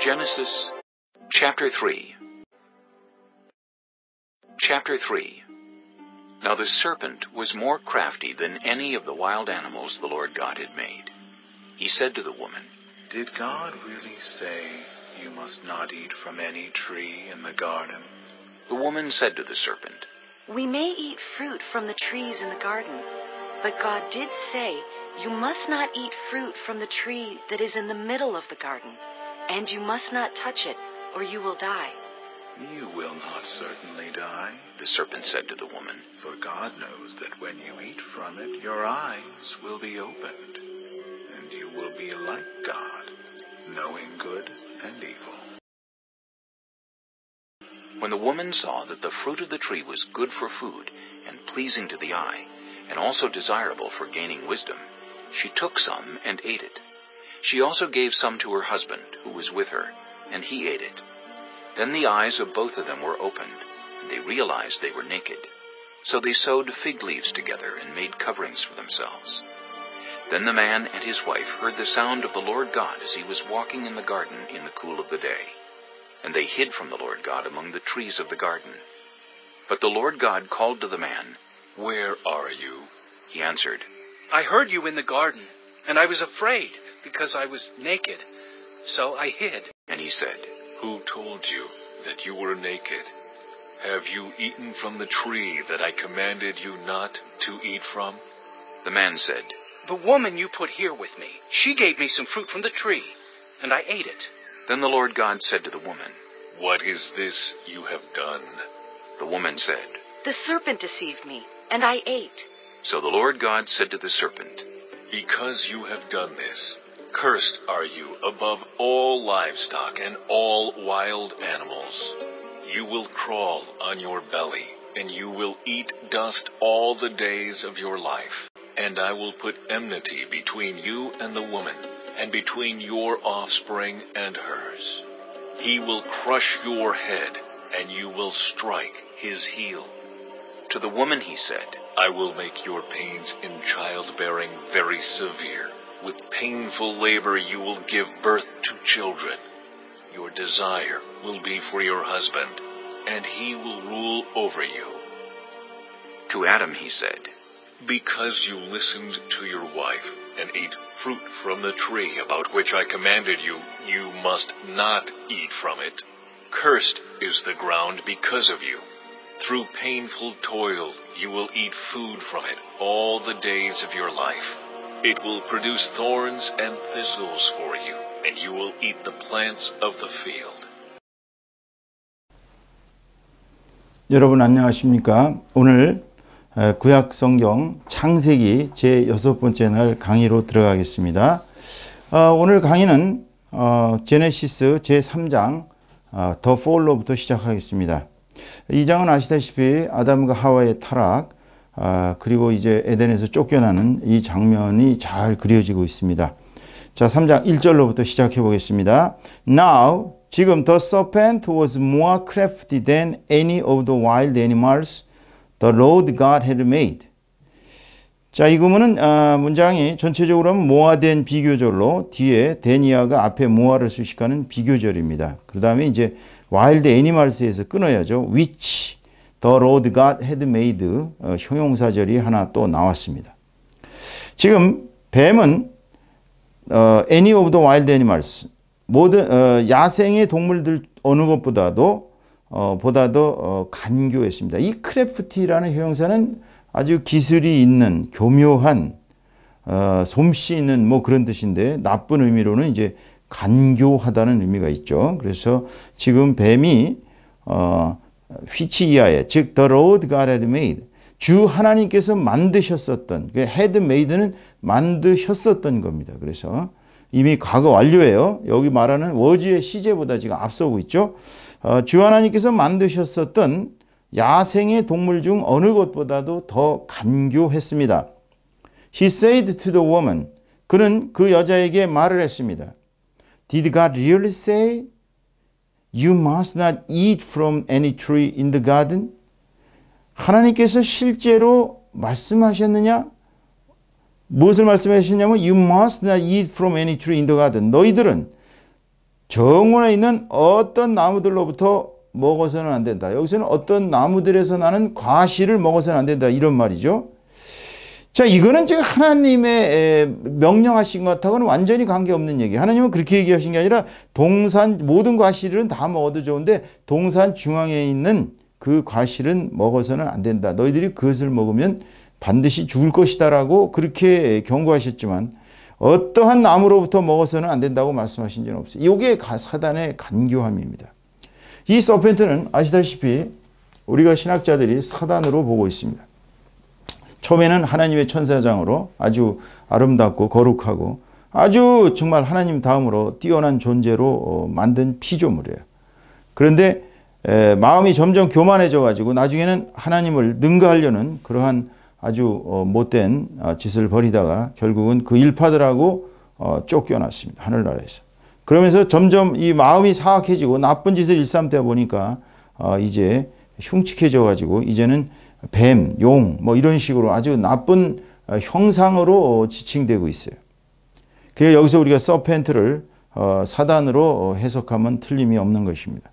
Genesis chapter 3. Chapter 3. Now the serpent was more crafty than any of the wild animals the Lord God had made. He said to the woman, Did God really say you must not eat from any tree in the garden? The woman said to the serpent, We may eat fruit from the trees in the garden, but God did say, You must not eat fruit from the tree that is in the middle of the garden, and you must not touch it, or you will die. You will not certainly die, the serpent said to the woman, for God knows that when you eat from it, your eyes will be opened, and you will be like God, knowing good and evil. When the woman saw that the fruit of the tree was good for food and pleasing to the eye, and also desirable for gaining wisdom, she took some and ate it. She also gave some to her husband, who was with her, and he ate it. Then the eyes of both of them were opened, and they realized they were naked. So they sewed fig leaves together and made coverings for themselves. Then the man and his wife heard the sound of the Lord God as he was walking in the garden in the cool of the day. And they hid from the Lord God among the trees of the garden. But the Lord God called to the man, Where are you? He answered, I heard you in the garden, and I was afraid, because I was naked. So I hid. And he said, Who told you that you were naked? Have you eaten from the tree that I commanded you not to eat from? The man said, The woman you put here with me, she gave me some fruit from the tree, and I ate it. Then the Lord God said to the woman, What is this you have done? The woman said, The serpent deceived me, and I ate. So the Lord God said to the serpent, Because you have done this, cursed are you above all livestock and all wild animals. You will crawl on your belly, and you will eat dust all the days of your life. And I will put enmity between you and the woman, and between your offspring and hers. He will crush your head, and you will strike his heel. To the woman he said, I will make your pains in childbearing very severe. With painful labor you will give birth to children. Your desire will be for your husband, and he will rule over you. To Adam he said, Because you listened to your wife and ate fruit from the tree about which I commanded you, you must not eat from it. Cursed is the ground because of you. Through painful toil you will eat food from it all the days of your life. It will produce thorns and thistles for you, and you will eat the plants of the field. 여러분 안녕하십니까? 오늘 구약 성경 창세기 제6번째 날 강의로 들어가겠습니다. 오늘 강의는 제네시스 제3장 더 폴로부터 시작하겠습니다. 이 장은 아시다시피 아담과 하와의 타락 그리고 이제 에덴에서 쫓겨나는 이 장면이 잘 그려지고 있습니다. 자, 3장 1절로부터 시작해 보겠습니다. Now, 지금 the serpent was more crafty than any of the wild animals the Lord God had made. 자, 이 구문은 문장이 전체적으로 모아된 비교절로 뒤에 데니아가 앞에 모아를 수식하는 비교절입니다. 그 다음에 이제 wild animals에서 끊어야죠. which the Lord God had made 형용사절이 하나 또 나왔습니다. 지금 뱀은 any of the wild animals 모든 야생의 동물들 어느 것보다도 간교했습니다. 이 크래프티라는 형용사는 아주 기술이 있는 교묘한 솜씨 있는 뭐 그런 뜻인데 나쁜 의미로는 이제 간교하다는 의미가 있죠. 그래서 지금 뱀이 which 이하에 즉 the Lord God had made 주 하나님께서 만드셨었던 had made는 만드셨었던 겁니다. 그래서 이미 과거 완료예요. 여기 말하는 워즈의 시제보다 지금 앞서고 있죠. 주 하나님께서 만드셨었던 야생의 동물 중 어느 것보다도 더 간교했습니다. He said to the woman, 그는 그 여자에게 말을 했습니다. Did God really say you must not eat from any tree in the garden? 하나님께서 실제로 말씀하셨느냐? 무엇을 말씀하셨냐면 You must not eat from any tree in the garden. 너희들은 정원에 있는 어떤 나무들로부터 먹어서는 안 된다. 여기서는 어떤 나무들에서 나는 과실을 먹어서는 안 된다. 이런 말이죠. 자, 이거는 지금 하나님의 명령하신 것하고는 완전히 관계없는 얘기. 하나님은 그렇게 얘기하신 게 아니라 동산 모든 과실은 다 먹어도 좋은데 동산 중앙에 있는 그 과실은 먹어서는 안 된다. 너희들이 그것을 먹으면 반드시 죽을 것이다라고 그렇게 경고하셨지만 어떠한 나무로부터 먹어서는 안 된다고 말씀하신 적은 없어요. 이게 사단의 간교함입니다. 이 서펜트는 아시다시피 우리가 신학자들이 사단으로 보고 있습니다. 처음에는 하나님의 천사장으로 아주 아름답고 거룩하고 아주 정말 하나님 다음으로 뛰어난 존재로 만든 피조물이에요. 그런데 마음이 점점 교만해져 가지고 나중에는 하나님을 능가하려는 그러한 아주 못된 짓을 벌이다가 결국은 그 일파들하고 쫓겨났습니다. 하늘나라에서. 그러면서 점점 이 마음이 사악해지고 나쁜 짓을 일삼다 보니까 이제 흉측해져 가지고 이제는 뱀, 용 뭐 이런 식으로 아주 나쁜 형상으로 지칭되고 있어요. 그래서 여기서 우리가 서펜트를 사단으로 해석하면 틀림이 없는 것입니다.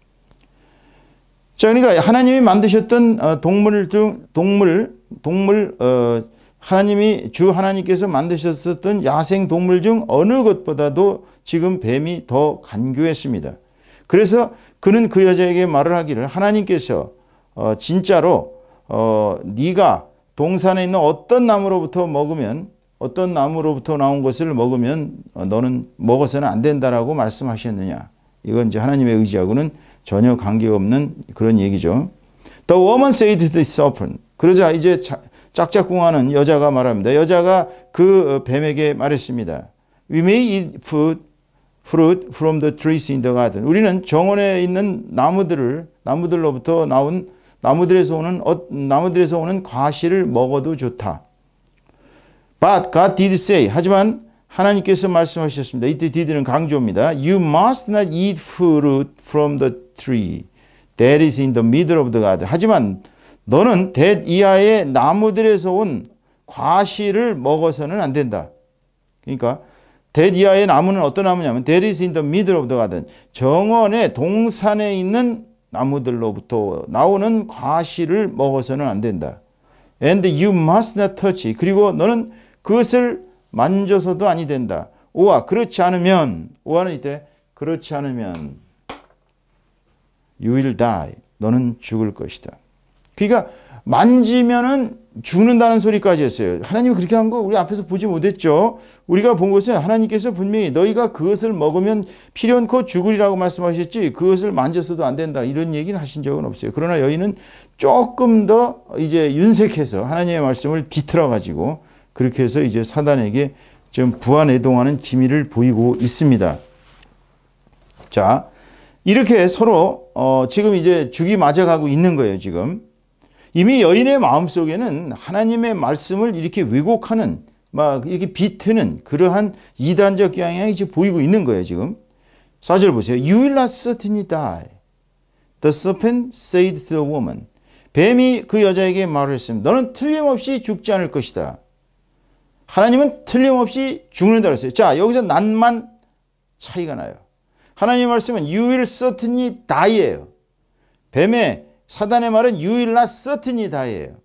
자, 그러니까 하나님이 만드셨던 하나님이 주 하나님께서 만드셨었던 야생 동물 중 어느 것보다도 지금 뱀이 더 간교했습니다. 그래서 그는 그 여자에게 말을 하기를 하나님께서 진짜로 네가 동산에 있는 어떤 나무로부터 나온 것을 먹으면 너는 먹어서는 안 된다라고 말씀하셨느냐. 이건 이제 하나님의 의지하고는 전혀 관계없는 그런 얘기죠. The woman said to the serpent. 그러자 이제 짝짝꿍하는 여자가 말합니다. 여자가 그 뱀에게 말했습니다. We may eat fruit from the trees in the garden. 우리는 정원에 있는 나무들로부터 나온 나무들에서 오는 과실을 먹어도 좋다. But God did say. 하지만 하나님께서 말씀하셨습니다. 이때 did는 강조입니다. You must not eat fruit from the tree that is in the middle of the garden. 하지만 너는 대 이하의 나무들에서 온 과실을 먹어서는 안 된다. 그러니까 대 이하의 나무는 어떤 나무냐면 that is in the middle of the garden. 정원의 동산에 있는 나무들로부터 나오는 과실을 먹어서는 안 된다. And you must not touch it. 그리고 너는 그것을 만져서도 아니 된다. 오와 그렇지 않으면 오와는 이때 그렇지 않으면 you will die. 너는 죽을 것이다. 그러니까 만지면은 죽는다는 소리까지 했어요. 하나님이 그렇게 한 거 우리 앞에서 보지 못했죠. 우리가 본 것은 하나님께서 분명히 너희가 그것을 먹으면 필연코 죽으리라고 말씀하셨지 그것을 만져서도 안 된다 이런 얘기는 하신 적은 없어요. 그러나 여인은 조금 더 이제 윤색해서 하나님의 말씀을 비틀어 가지고 그렇게 해서 이제 사단에게 좀 부안해동하는 기미를 보이고 있습니다. 자, 이렇게 서로 지금 이제 죽이 맞아가고 있는 거예요. 지금 이미 여인의 마음속에는 하나님의 말씀을 이렇게 왜곡하는 막 이렇게 비트는 그러한 이단적 경향이 이제 보이고 있는 거예요. 지금 4절 보세요. You will not certainly die. The serpent said to the woman. 뱀이 그 여자에게 말을 했습니다. 너는 틀림없이 죽지 않을 것이다. 하나님은 틀림없이 죽는다 그랬어요. 자, 여기서 난만 차이가 나요. 하나님 말씀은 You will certainly die예요. 뱀의 사단의 말은 You will not certainly die예요.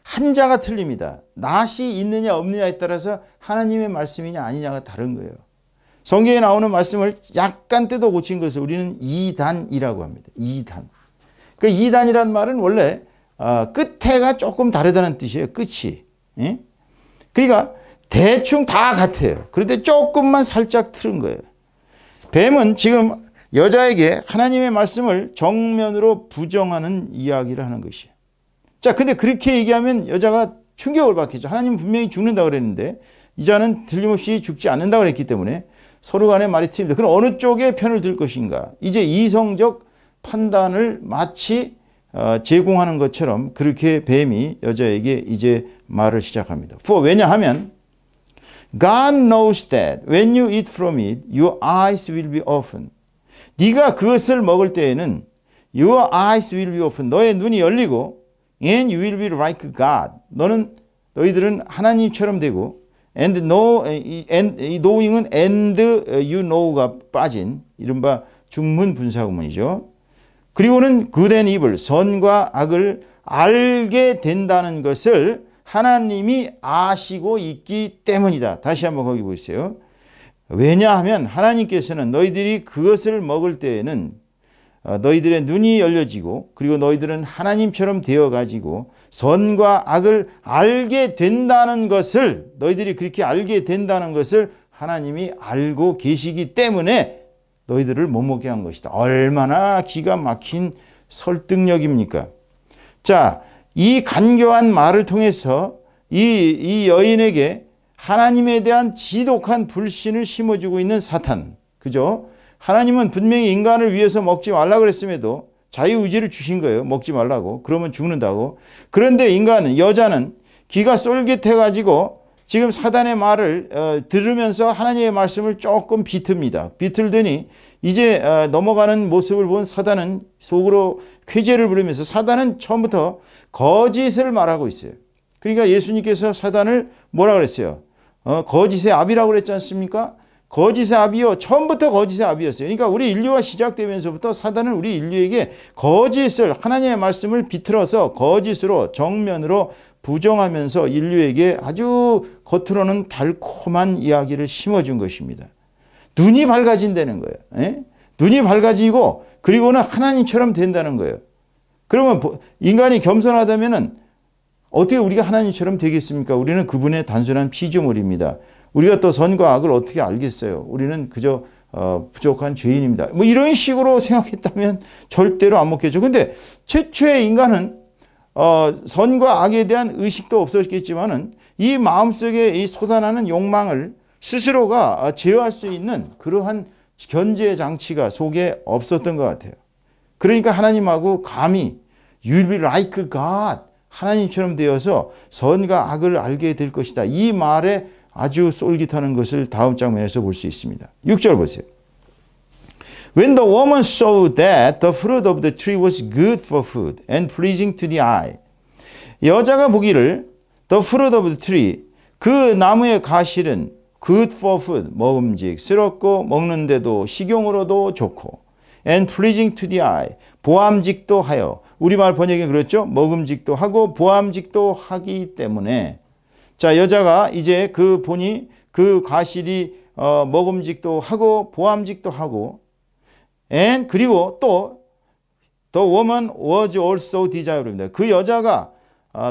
한자가 틀립니다. 낫이 있느냐 없느냐에 따라서 하나님의 말씀이냐 아니냐가 다른 거예요. 성경에 나오는 말씀을 약간 뜯어 고친 것을 우리는 이단이라고 합니다. 이단. 그 이단이라는 말은 원래 끝에가 조금 다르다는 뜻이에요. 끝이. 예? 그러니까 대충 다 같아요. 그런데 조금만 살짝 틀은 거예요. 뱀은 지금 여자에게 하나님의 말씀을 정면으로 부정하는 이야기를 하는 것이에요. 자, 근데 그렇게 얘기하면 여자가 충격을 받겠죠. 하나님은 분명히 죽는다 그랬는데 이자는 틀림없이 죽지 않는다 그랬기 때문에 서로 간의 말이 틀립니다. 그럼 어느 쪽에 편을 들 것인가? 이제 이성적 판단을 마치 제공하는 것처럼 그렇게 뱀이 여자에게 이제 말을 시작합니다. 왜냐하면 God knows that when you eat from it, your eyes will be open. 네가 그것을 먹을 때에는 your eyes will be open. 너의 눈이 열리고 and you will be like God. 너희들은 하나님처럼 되고 and knowing은 and you know가 빠진 이른바 중문 분사구문이죠. 그리고는 good and evil, 선과 악을 알게 된다는 것을 하나님이 아시고 있기 때문이다. 다시 한번 거기 보세요. 왜냐하면 하나님께서는 너희들이 그것을 먹을 때에는 너희들의 눈이 열려지고 그리고 너희들은 하나님처럼 되어가지고 선과 악을 알게 된다는 것을, 너희들이 그렇게 알게 된다는 것을 하나님이 알고 계시기 때문에 너희들을 못 먹게 한 것이다. 얼마나 기가 막힌 설득력입니까? 자, 이 간교한 말을 통해서 이 여인에게 하나님에 대한 지독한 불신을 심어주고 있는 사탄. 그죠? 하나님은 분명히 인간을 위해서 먹지 말라고 그랬음에도 자유의지를 주신 거예요. 먹지 말라고. 그러면 죽는다고. 그런데 여자는 귀가 쏠깃해가지고 지금 사단의 말을 들으면서 하나님의 말씀을 조금 비틉니다. 비틀더니 이제 넘어가는 모습을 본 사단은 속으로 쾌재를 부르면서, 사단은 처음부터 거짓을 말하고 있어요. 그러니까 예수님께서 사단을 뭐라 그랬어요? 거짓의 아비라고 그랬지 않습니까? 거짓의 아비요. 처음부터 거짓의 아비였어요. 그러니까 우리 인류가 시작되면서부터 사단은 우리 인류에게 거짓을, 하나님의 말씀을 비틀어서 거짓으로, 정면으로 부정하면서 인류에게 아주 겉으로는 달콤한 이야기를 심어준 것입니다. 눈이 밝아진다는 거예요. 에? 눈이 밝아지고 그리고는 하나님처럼 된다는 거예요. 그러면 인간이 겸손하다면은 어떻게 우리가 하나님처럼 되겠습니까? 우리는 그분의 단순한 피조물입니다. 우리가 또 선과 악을 어떻게 알겠어요? 우리는 그저 부족한 죄인입니다. 뭐 이런 식으로 생각했다면 절대로 안 먹겠죠. 근데 최초의 인간은 선과 악에 대한 의식도 없었겠지만은 이 마음속에 이 솟아나는 욕망을 스스로가 제어할 수 있는 그러한 견제 장치가 속에 없었던 것 같아요. 그러니까 하나님하고 감히 You'll be like God, 하나님처럼 되어서 선과 악을 알게 될 것이다. 이 말에 아주 쏠깃하는 것을 다음 장면에서 볼 수 있습니다. 6절 보세요. When the woman saw that the fruit of the tree was good for food and pleasing to the eye. 여자가 보기를 the fruit of the tree, 그 나무의 과실은 good for food, 먹음직스럽고 먹는데도 식용으로도 좋고 and pleasing to the eye, 보암직도 하여, 우리말 번역에 그렇죠? 먹음직도 하고 보암직도 하기 때문에, 자, 여자가 이제 그 보니 그 과실이 먹음직도 하고 보암직도 하고, and 그리고 또 the woman was also desirable입니다. 그 여자가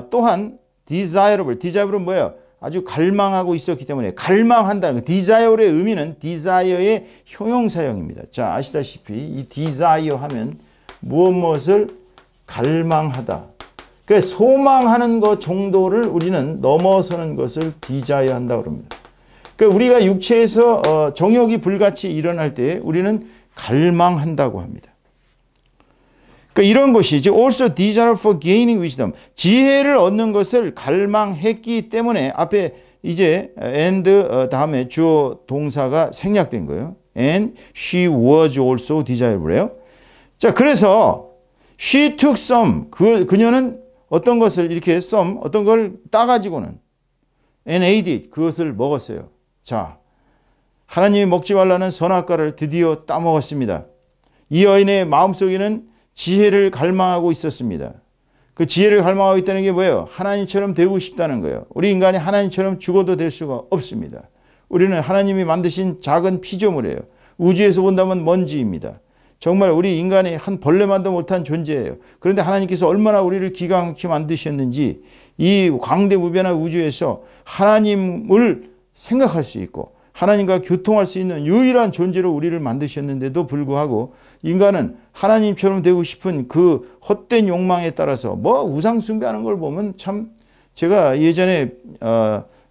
또한 desirable은 뭐예요? 아주 갈망하고 있었기 때문에, 갈망한다는 거. desire의 의미는 desire의 형용사형입니다. 자, 아시다시피 이 desire 하면 무엇을 갈망하다. 그러니까 소망하는 것 정도를 우리는 넘어서는 것을 desire 한다고 합니다. 그러니까 우리가 육체에서 정욕이 불같이 일어날 때 우리는 갈망한다고 합니다. 그러니까 이런 것이 이제 also desire for gaining wisdom, 지혜를 얻는 것을 갈망했기 때문에 앞에 이제 and 다음에 주어 동사가 생략된 거예요. And she was also desirable요. 자, 그래서 she took some, 그녀는 어떤 것을 이렇게 some, 어떤 걸 따가지고는 and ate it, 그것을 먹었어요. 자, 하나님이 먹지 말라는 선악과를 드디어 따먹었습니다. 이 여인의 마음속에는 지혜를 갈망하고 있었습니다. 그 지혜를 갈망하고 있다는 게 뭐예요? 하나님처럼 되고 싶다는 거예요. 우리 인간이 하나님처럼 죽어도 될 수가 없습니다. 우리는 하나님이 만드신 작은 피조물이에요. 우주에서 본다면 먼지입니다. 정말 우리 인간이 한 벌레만도 못한 존재예요. 그런데 하나님께서 얼마나 우리를 기가 막히게 만드셨는지, 이 광대무변한 우주에서 하나님을 생각할 수 있고 하나님과 교통할 수 있는 유일한 존재로 우리를 만드셨는데도 불구하고 인간은 하나님처럼 되고 싶은 그 헛된 욕망에 따라서 뭐 우상 숭배하는 걸 보면 참, 제가 예전에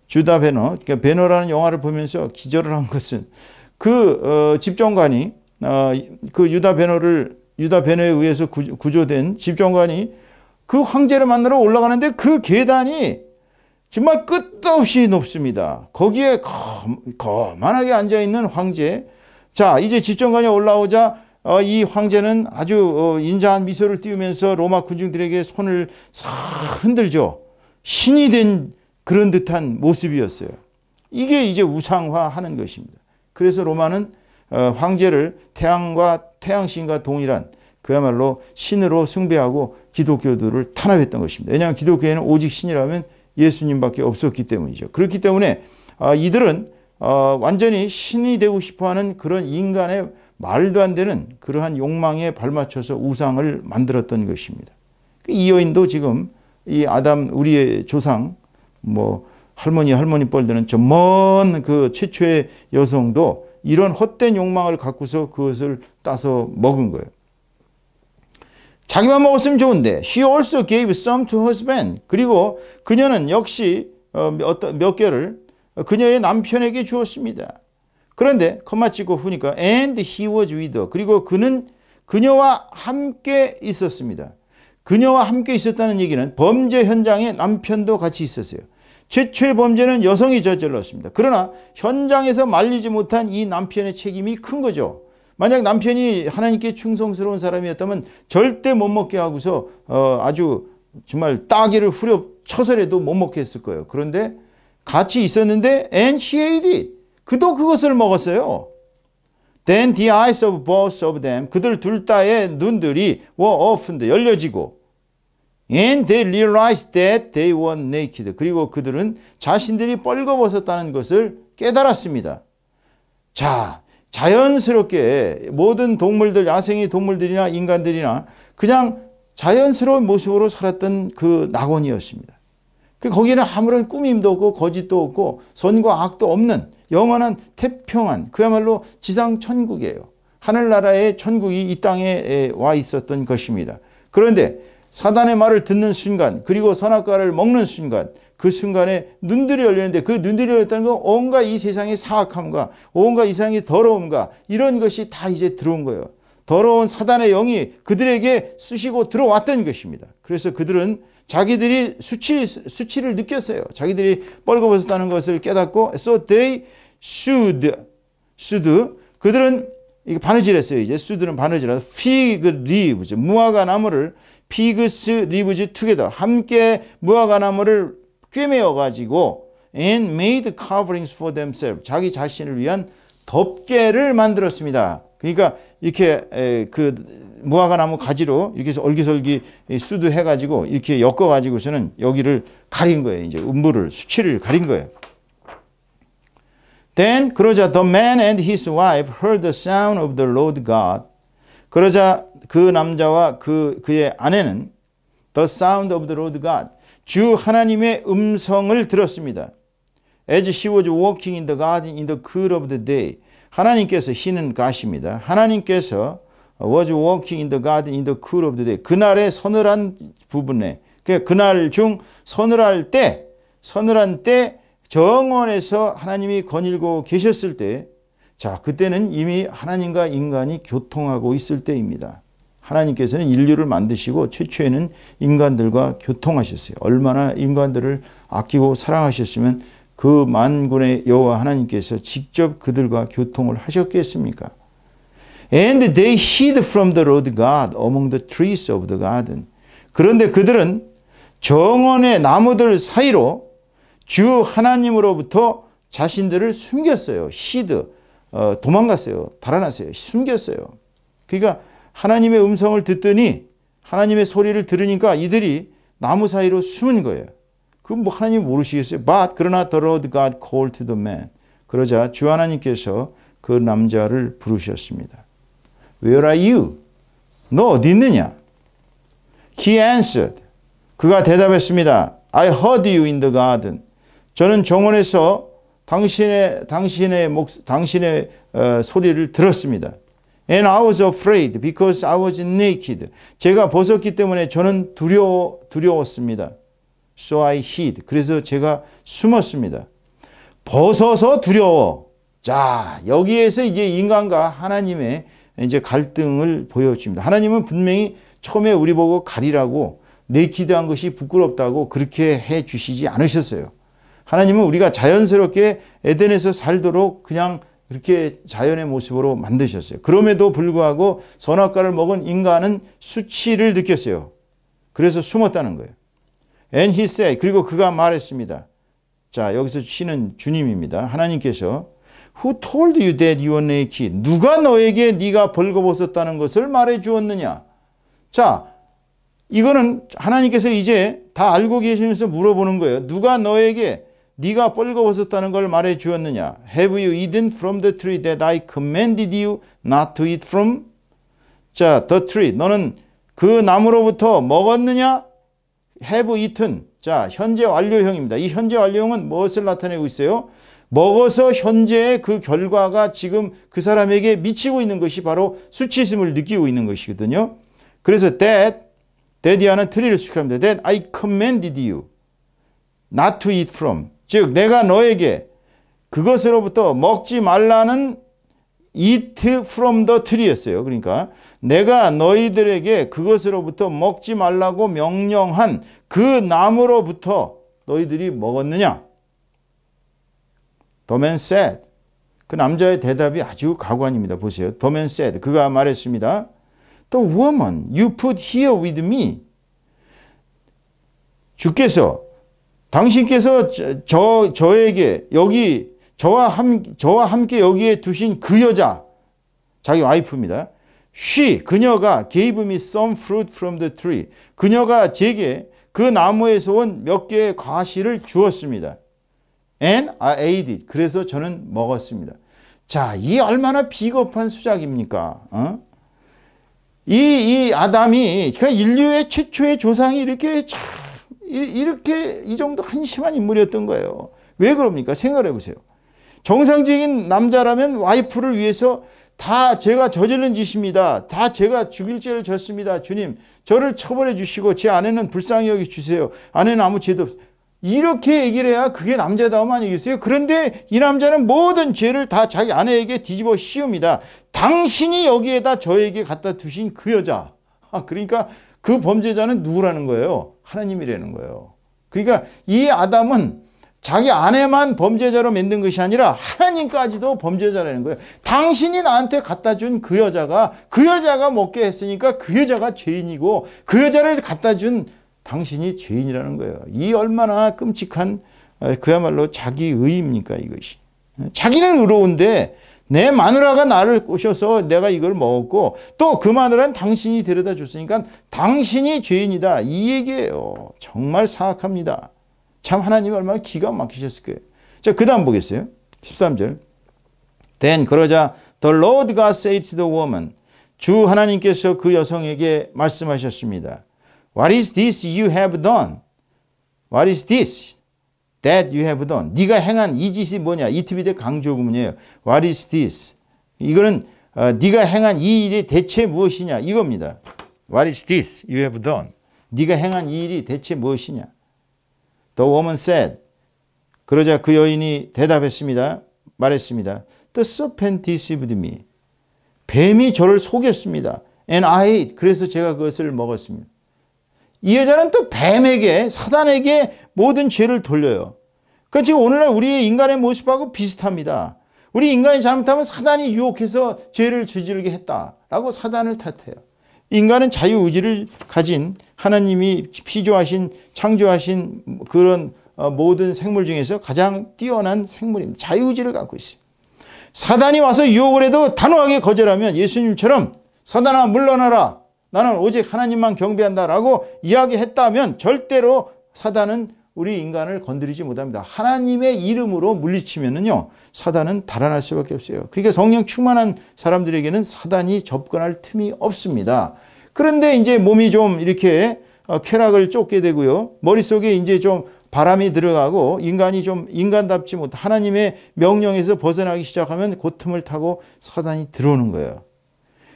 주다 베너, 그러니까 베너라는 영화를 보면서 기절을 한 것은 그 집정관이 그 유다 베너에 의해서 구조된 집정관이 그 황제를 만나러 올라가는데 그 계단이 정말 끝도 없이 높습니다. 거기에 거만하게 앉아있는 황제. 자, 이제 집정관이 올라오자 이 황제는 아주 인자한 미소를 띄우면서 로마 군중들에게 손을 싹 흔들죠. 신이 된 그런 듯한 모습이었어요. 이게 이제 우상화하는 것입니다. 그래서 로마는 황제를 태양과 태양신과 동일한 그야말로 신으로 숭배하고 기독교들을 탄압했던 것입니다. 왜냐하면 기독교에는 오직 신이라면 예수님밖에 없었기 때문이죠. 그렇기 때문에 이들은 완전히 신이 되고 싶어하는 그런 인간의 말도 안 되는 그러한 욕망에 발맞춰서 우상을 만들었던 것입니다. 이 여인도 지금 이 아담 우리의 조상 할머니 뻘되는 저 먼 그 최초의 여성도 이런 헛된 욕망을 갖고서 그것을 따서 먹은 거예요. 자기만 먹었으면 좋은데 she also gave some to her husband. 그리고 그녀는 역시 몇 개를 그녀의 남편에게 주었습니다. 그런데 컴마 찍고 후니까 and he was with her. 그리고 그는 그녀와 함께 있었습니다. 그녀와 함께 있었다는 얘기는 범죄 현장에 남편도 같이 있었어요. 최초의 범죄는 여성이 저질렀습니다. 그러나 현장에서 말리지 못한 이 남편의 책임이 큰 거죠. 만약 남편이 하나님께 충성스러운 사람이었다면 절대 못 먹게 하고서 아주 정말 따귀를 후려 쳐서라도 못 먹게 했을 거예요. 그런데 같이 있었는데 and she ate it. 그도 그것을 먹었어요. Then the eyes of both of them. 그들 둘 다의 눈들이 were opened. 열려지고 and they realized that they were naked. 그리고 그들은 자신들이 뻘거벗었다는 것을 깨달았습니다. 자, 자연스럽게 모든 동물들, 야생의 동물들이나 인간들이나 그냥 자연스러운 모습으로 살았던 그 낙원이었습니다. 거기에는 아무런 꾸밈도 없고 거짓도 없고 선과 악도 없는 영원한 태평한 그야말로 지상 천국이에요. 하늘나라의 천국이 이 땅에 와 있었던 것입니다. 그런데 사단의 말을 듣는 순간 그리고 선악과를 먹는 순간 그 순간에 눈들이 열리는데 그 눈들이 열렸다는 건 온갖 이 세상의 사악함과 온갖 이 세상의 더러움과 이런 것이 다 이제 들어온 거예요. 더러운 사단의 영이 그들에게 쑤시고 들어왔던 것입니다. 그래서 그들은 자기들이 수치를 느꼈어요. 자기들이 뻘거벗었다는 것을 깨닫고 so they should 그들은 이게 바느질했어요. 이제 should는 바느질하다 fig leaves 무화과 나무를 pigs leaves together 함께 무화과 나무를 꿰매어 가지고 and made coverings for themselves 자기 자신을 위한 덮개를 만들었습니다. 그러니까 이렇게 그 무화과 나무 가지로 이렇게 해서 얼기설기 수도 해가지고 이렇게 엮어가지고서는 여기를 가린 거예요. 이제 음부를 수치를 가린 거예요. Then 그러자 the man and his wife heard the sound of the Lord God. 그러자 그 남자와 그의 아내는 the sound of the Lord God 주 하나님의 음성을 들었습니다. As she was walking in the garden in the cool of the day. 하나님께서 희는 가십니다. 하나님께서 was walking in the garden in the cool of the day. 그날의 서늘한 부분에 그날 중 서늘한 때 정원에서 하나님이 거닐고 계셨을 때 자 그때는 이미 하나님과 인간이 교통하고 있을 때입니다. 하나님께서는 인류를 만드시고 최초에는 인간들과 교통하셨어요. 얼마나 인간들을 아끼고 사랑하셨으면 그 만군의 여호와 하나님께서 직접 그들과 교통을 하셨겠습니까? And they hid from the Lord God among the trees of the garden. 그런데 그들은 정원의 나무들 사이로 주 하나님으로부터 자신들을 숨겼어요. hid, 도망갔어요. 달아났어요. 숨겼어요. 그러니까 하나님의 음성을 듣더니 하나님의 소리를 들으니까 이들이 나무 사이로 숨은 거예요. 그건 뭐 하나님 모르시겠어요? But 그러나 the Lord God called to the man. 그러자 주 하나님께서 그 남자를 부르셨습니다. Where are you? 너 어디 있느냐? He answered. 그가 대답했습니다. I heard you in the garden. 저는 정원에서 당신의 소리를 들었습니다. And I was afraid because I was naked. 제가 벗었기 때문에 저는 두려웠습니다. So I hid. 그래서 제가 숨었습니다. 벗어서 두려워. 자, 여기에서 이제 인간과 하나님의 이제 갈등을 보여줍니다. 하나님은 분명히 처음에 우리 보고 가리라고 네키드한 것이 부끄럽다고 그렇게 해 주시지 않으셨어요. 하나님은 우리가 자연스럽게 에덴에서 살도록 그냥 이렇게 자연의 모습으로 만드셨어요. 그럼에도 불구하고 선악과를 먹은 인간은 수치를 느꼈어요. 그래서 숨었다는 거예요. And he said, 그리고 그가 말했습니다. 자, 여기서 쉬는 주님입니다. 하나님께서 Who told you that you were naked? 누가 너에게 네가 벌거벗었다는 것을 말해 주었느냐? 자, 이거는 하나님께서 이제 다 알고 계시면서 물어보는 거예요. 누가 너에게 네가 벌거벗었다는 걸 말해 주었느냐? Have you eaten from the tree that I commanded you not to eat from? 자, the tree. 너는 그 나무로부터 먹었느냐? Have eaten. 자, 현재 완료형입니다. 이 현재 완료형은 무엇을 나타내고 있어요? 먹어서 현재의 그 결과가 지금 그 사람에게 미치고 있는 것이 바로 수치심을 느끼고 있는 것이거든요. 그래서 that이 하는 트리를 수식합니다. That I commanded you not to eat from. 즉 내가 너에게 그것으로부터 먹지 말라는 eat from the tree였어요. 그러니까 내가 너희들에게 그것으로부터 먹지 말라고 명령한 그 나무로부터 너희들이 먹었느냐? The man said. 그 남자의 대답이 아주 가관입니다. 보세요. The man said. 그가 말했습니다. The woman you put here with me. 주께서 당신께서 저에게 여기 저와 함께 여기에 두신 그 여자, 자기 와이프입니다. She, 그녀가 gave me some fruit from the tree. 그녀가 제게 그 나무에서 온 몇 개의 과실을 주었습니다. And I ate it. 그래서 저는 먹었습니다. 자, 이 얼마나 비겁한 수작입니까? 이 아담이 인류의 최초의 조상이 이렇게 이 정도 한심한 인물이었던 거예요. 왜 그럽니까? 생각해 보세요. 정상적인 남자라면 와이프를 위해서 다 제가 저지른 짓입니다. 다 제가 죽일 죄를 졌습니다. 주님, 저를 처벌해 주시고 제 아내는 불쌍히 여겨 주세요. 아내는 아무 죄도 없어요. 이렇게 얘기를 해야 그게 남자다움 아니겠어요? 그런데 이 남자는 모든 죄를 다 자기 아내에게 뒤집어 씌웁니다. 당신이 여기에다 저에게 갖다 두신 그 여자. 그러니까 그 범죄자는 누구라는 거예요? 하나님이라는 거예요. 그러니까 이 아담은 자기 아내만 범죄자로 만든 것이 아니라 하나님까지도 범죄자라는 거예요. 당신이 나한테 갖다 준 그 여자가 먹게 했으니까 그 여자가 죄인이고 그 여자를 갖다 준 당신이 죄인이라는 거예요. 이 얼마나 끔찍한 그야말로 자기의입니까 이것이. 자기는 의로운데 내 마누라가 나를 꼬셔서 내가 이걸 먹었고 또 그 마누라는 당신이 데려다 줬으니까 당신이 죄인이다. 이 얘기예요. 정말 사악합니다. 참 하나님이 얼마나 기가 막히셨을 거예요. 자, 그 다음 보겠어요. 13절. Then 그러자 the Lord God said to the woman. 주 하나님께서 그 여성에게 말씀하셨습니다. What is this you have done? What is this that you have done? 네가 행한 이 짓이 뭐냐? 이 TV대 강조 구문이에요. What is this? 이거는 네가 행한 이 일이 대체 무엇이냐? 이겁니다. What is this you have done? 네가 행한 이 일이 대체 무엇이냐? The woman said. 그러자 그 여인이 대답했습니다. 말했습니다. The serpent deceived me. 뱀이 저를 속였습니다. And I ate. 그래서 제가 그것을 먹었습니다. 이 여자는 또 뱀에게 사단에게 모든 죄를 돌려요. 그러니까 지금 오늘날 우리 인간의 모습하고 비슷합니다. 우리 인간이 잘못하면 사단이 유혹해서 죄를 저지르게 했다라고 사단을 탓해요. 인간은 자유의지를 가진 하나님이 피조하신 창조하신 그런 모든 생물 중에서 가장 뛰어난 생물입니다. 자유의지를 갖고 있어요. 사단이 와서 유혹을 해도 단호하게 거절하면 예수님처럼 사단아 물러나라. 나는 오직 하나님만 경배한다라고 이야기했다면 절대로 사단은 우리 인간을 건드리지 못합니다. 하나님의 이름으로 물리치면은요, 사단은 달아날 수밖에 없어요. 그러니까 성령 충만한 사람들에게는 사단이 접근할 틈이 없습니다. 그런데 이제 몸이 좀 이렇게 쾌락을 쫓게 되고요. 머릿속에 이제 좀 바람이 들어가고 인간이 좀 인간답지 못 하나님의 명령에서 벗어나기 시작하면 그 틈을 타고 사단이 들어오는 거예요.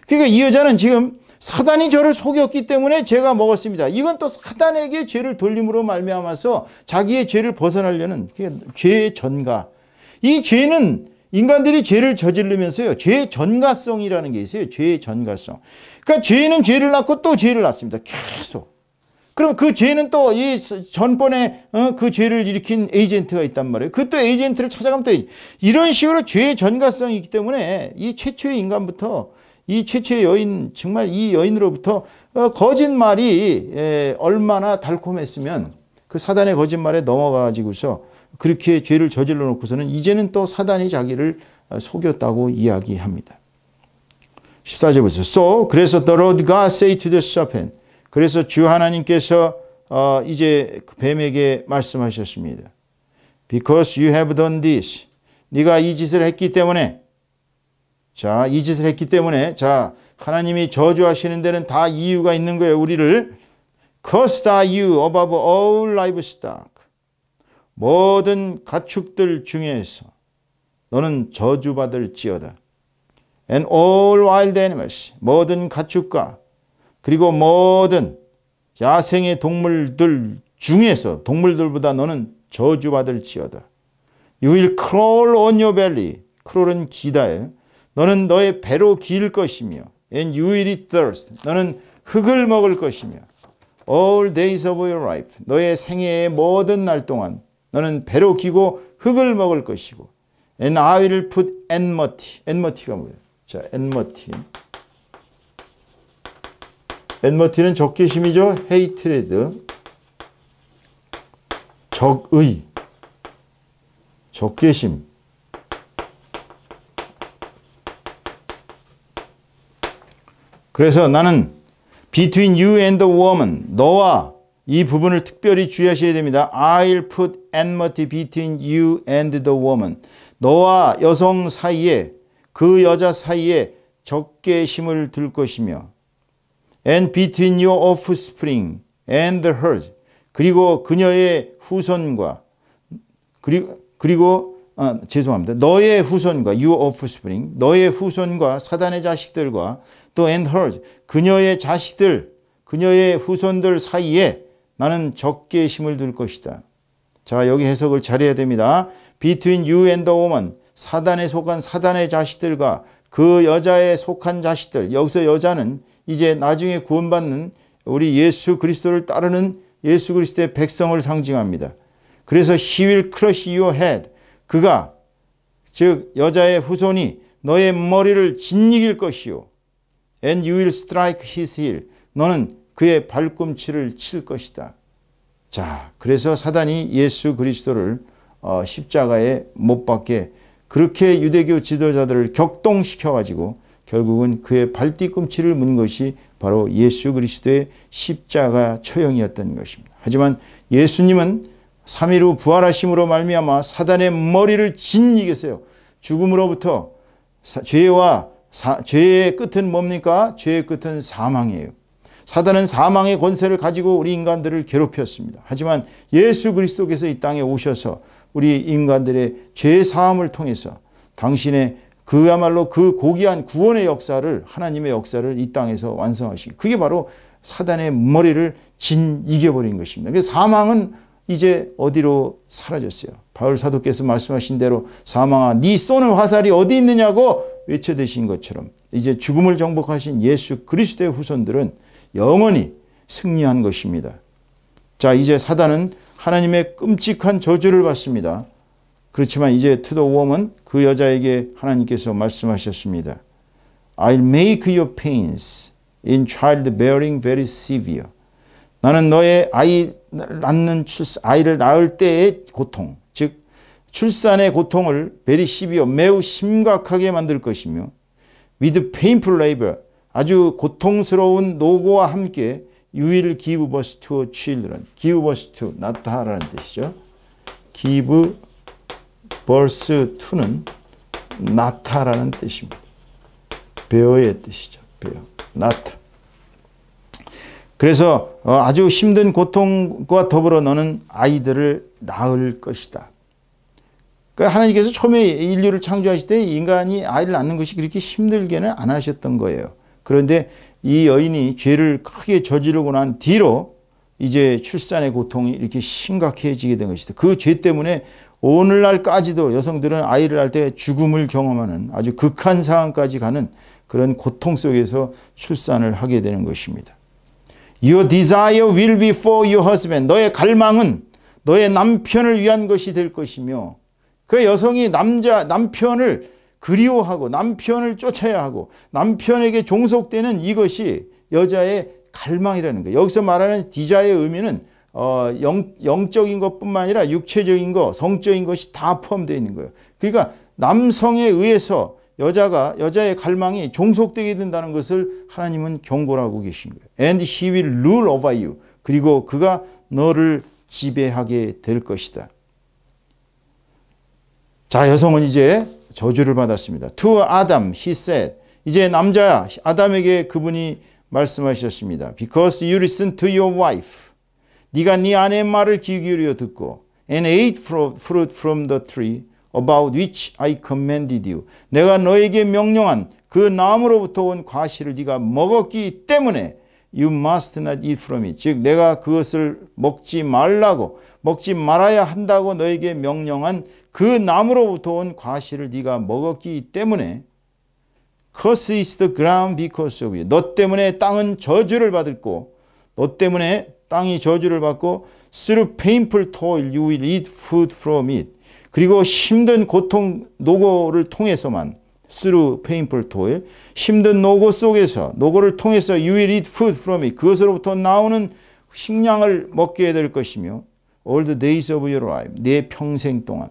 그러니까 이 여자는 지금 사단이 저를 속였기 때문에 제가 먹었습니다. 이건 또 사단에게 죄를 돌림으로 말미암아서 자기의 죄를 벗어나려는 죄의 전가. 이 죄는 인간들이 죄를 저지르면서요. 죄의 전가성이라는 게 있어요. 죄의 전가성. 그러니까 죄는 죄를 낳고 또 죄를 낳습니다. 계속. 그럼 그 죄는 또 이 전번에 그 죄를 일으킨 에이전트가 있단 말이에요. 그 또 에이전트를 찾아가면 또 이런 식으로 죄의 전가성이 있기 때문에 이 최초의 인간부터 이 최초의 여인, 정말 이 여인으로부터 거짓말이 얼마나 달콤했으면 그 사단의 거짓말에 넘어가지고서 그렇게 죄를 저질러 놓고서는 이제는 또 사단이 자기를 속였다고 이야기합니다. 14절 보세요. So, 그래서 the Lord God say to the serpent. 그래서 주 하나님께서 이제 뱀에게 말씀하셨습니다. Because you have done this. 네가 이 짓을 했기 때문에, 자, 이 짓을 했기 때문에, 자, 하나님이 저주하시는 데는 다 이유가 있는 거예요. 우리를 Cursed are you above all livestock. 모든 가축들 중에서 너는 저주받을지어다. And all wild animals. 모든 가축과 그리고 모든 야생의 동물들 중에서 동물들보다 너는 저주받을지어다. You will crawl on your belly. 크롤은 기다에. 너는 너의 배로 길 것이며 And you will eat thirst. 너는 흙을 먹을 것이며 All days of your life. 너의 생애의 모든 날 동안 너는 배로 기고 흙을 먹을 것이고 And I will put enmity. enmity가 뭐예요? 자, enmity. enmity는 적개심이죠. hatred. 적의. 적개심. 그래서 나는 between you and the woman, 너와 이 부분을 특별히 주의하셔야 됩니다. I'll put enmity between you and the woman. 너와 여성 사이에, 그 여자 사이에 적개심을 둘 것이며 and between your offspring and the herd. 그리고 그녀의 후손과 죄송합니다. 너의 후손과 your offspring, 너의 후손과 사단의 자식들과 또 and herd, 그녀의 자식들, 그녀의 후손들 사이에 나는 적개심을 둘 것이다. 자, 여기 해석을 잘해야 됩니다. Between you and the woman, 사단에 속한 사단의 자식들과 그 여자에 속한 자식들. 여기서 여자는 이제 나중에 구원받는 우리 예수 그리스도를 따르는 예수 그리스도의 백성을 상징합니다. 그래서 he will crush your head. 그가, 즉 여자의 후손이 너의 머리를 짓이길 것이요. And you will strike his heel. 너는 그의 발꿈치를 칠 것이다. 자, 그래서 사단이 예수 그리스도를 십자가에 못 박게 그렇게 유대교 지도자들을 격동시켜가지고 결국은 그의 발뒤꿈치를 문 것이 바로 예수 그리스도의 십자가 처형이었던 것입니다. 하지만 예수님은 3일 후 부활하심으로 말미암아 사단의 머리를 짓이겼어요. 죽음으로부터 죄의 끝은 뭡니까? 죄의 끝은 사망이에요. 사단은 사망의 권세를 가지고 우리 인간들을 괴롭혔습니다. 하지만 예수 그리스도께서 이 땅에 오셔서 우리 인간들의 죄 사함을 통해서 당신의 그야말로 그 고귀한 구원의 역사를, 하나님의 역사를 이 땅에서 완성하시기, 그게 바로 사단의 머리를 이겨버린 것입니다. 그래서 사망은 이제 어디로 사라졌어요. 바울 사도께서 말씀하신 대로 사망아 네 쏘는 화살이 어디 있느냐고 외쳐대신 것처럼 이제 죽음을 정복하신 예수 그리스도의 후손들은 영원히 승리한 것입니다. 자, 이제 사단은 하나님의 끔찍한 저주를 받습니다. 그렇지만 이제 to the woman, 그 여자에게 하나님께서 말씀하셨습니다. I'll make your pains in childbearing very severe. 나는 너의 아이를 낳을 때의 고통, 즉 출산의 고통을 very severe, 매우 심각하게 만들 것이며 with painful labor, 아주 고통스러운 노고와 함께 you will give birth to children. give birth to, 낳다라는 뜻이죠. give birth to는 낳다라는 뜻입니다. bear의 뜻이죠. bear, 낳다. 그래서 아주 힘든 고통과 더불어 너는 아이들을 낳을 것이다. 그러니까 하나님께서 처음에 인류를 창조하실 때 인간이 아이를 낳는 것이 그렇게 힘들게는 안 하셨던 거예요. 그런데 이 여인이 죄를 크게 저지르고 난 뒤로 이제 출산의 고통이 이렇게 심각해지게 된 것이다. 그 죄 때문에 오늘날까지도 여성들은 아이를 낳을 때 죽음을 경험하는 아주 극한 상황까지 가는 그런 고통 속에서 출산을 하게 되는 것입니다. Your desire will be for your husband. 너의 갈망은 너의 남편을 위한 것이 될 것이며, 그 여성이 남편을 그리워하고 남편을 쫓아야 하고 남편에게 종속되는 이것이 여자의 갈망이라는 거예요. 여기서 말하는 디자의 의미는 영적인 것뿐만 아니라 육체적인 것, 성적인 것이 다 포함되어 있는 거예요. 그러니까 남성에 의해서 여자의 갈망이 종속되게 된다는 것을 하나님은 경고를 하고 계신 거예요. And he will rule over you. 그리고 그가 너를 지배하게 될 것이다. 자, 여성은 이제 저주를 받았습니다. To Adam he said. 이제 남자야, 아담에게 그분이 말씀하셨습니다. Because you listened to your wife. 네가 네 아내의 말을 귀 기울여 듣고 and ate fruit from the tree about which I commanded you. 내가 너에게 명령한 그 나무로부터 온 과실을 네가 먹었기 때문에 you must not eat from it. 즉 내가 그것을 먹지 말아야 한다고 너에게 명령한 그 나무로부터 온 과실을 네가 먹었기 때문에 Curse is the ground because of you. 너 때문에 땅은 저주를 받았고 너 때문에 땅이 저주를 받고 through painful toil you will eat food from it. 그리고 힘든 고통, 노고를 통해서만 through painful toil, 힘든 노고 속에서, 노고를 통해서 you will eat food from it. 그것으로부터 나오는 식량을 먹게 될 것이며 all the days of your life, 내 평생 동안.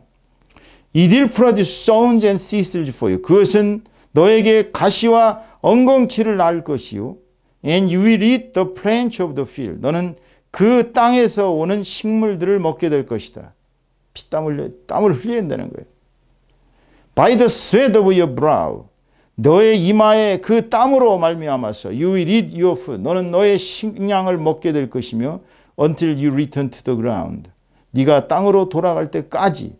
It will produce thorns and thistles for you. 그것은 너에게 가시와 엉겅퀴를 낳을 것이요. And you will eat the branch of the field. 너는 그 땅에서 오는 식물들을 먹게 될 것이다. 땀을 흘려야 된다는 거예요. By the sweat of your brow. 너의 이마에 그 땀으로 말미암아서 you will eat your food. 너는 너의 식량을 먹게 될 것이며 until you return to the ground. 네가 땅으로 돌아갈 때까지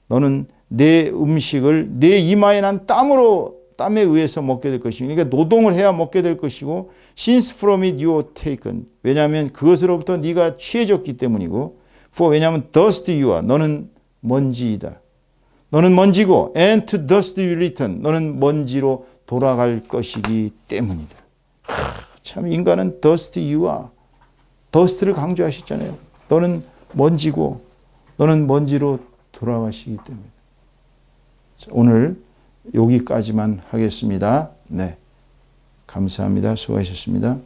너는 내 음식을 내 이마에 난 땀에 의해서 먹게 될 것이고, 그러니까 노동을 해야 먹게 될 것이고, since from it you are taken. 왜냐하면 그것으로부터 네가 취해졌기 때문이고, for 왜냐하면 dust you are. 너는 먼지이다. 너는 먼지고, and to dust you return. 너는 먼지로 돌아갈 것이기 때문이다. 참 인간은 dust you are. dust를 강조하셨잖아요. 너는 먼지고, 너는 먼지로 돌아가시기 때문에. 오늘 여기까지만 하겠습니다. 네, 감사합니다. 수고하셨습니다.